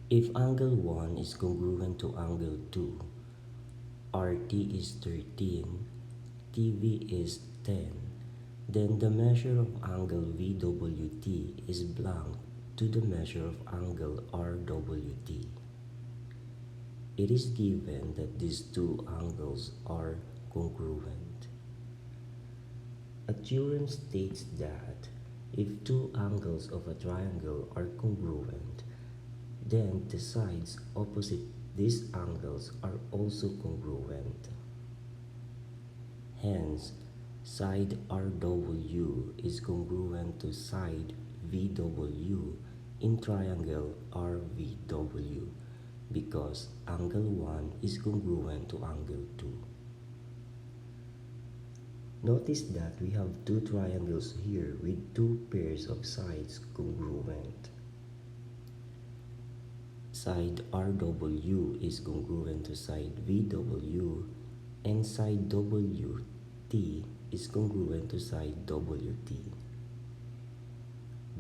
If angle 1 is congruent to angle 2, RT is 13, TV is 10, then the measure of angle VWT is blank to the measure of angle RWT. It is given that these two angles are congruent. A theorem states that if two angles of a triangle are congruent, then the sides opposite these angles are also congruent. Hence, side RW is congruent to side VW in triangle RVW because angle 1 is congruent to angle 2. Notice that we have two triangles here with two pairs of sides congruent. Side RW is congruent to side VW and side WT is congruent to side WT.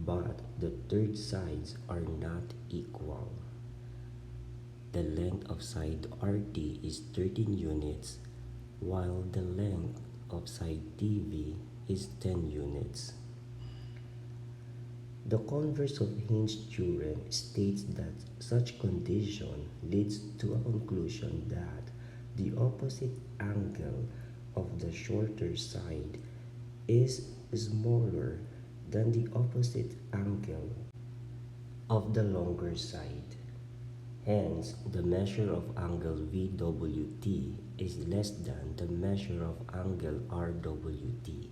But the third sides are not equal. The length of side RT is 13 units while the length of side TV is 10 units. The converse of Hinge theorem states that such condition leads to a conclusion that the opposite angle of the shorter side is smaller than the opposite angle of the longer side. Hence, the measure of angle VWT is less than the measure of angle RWT.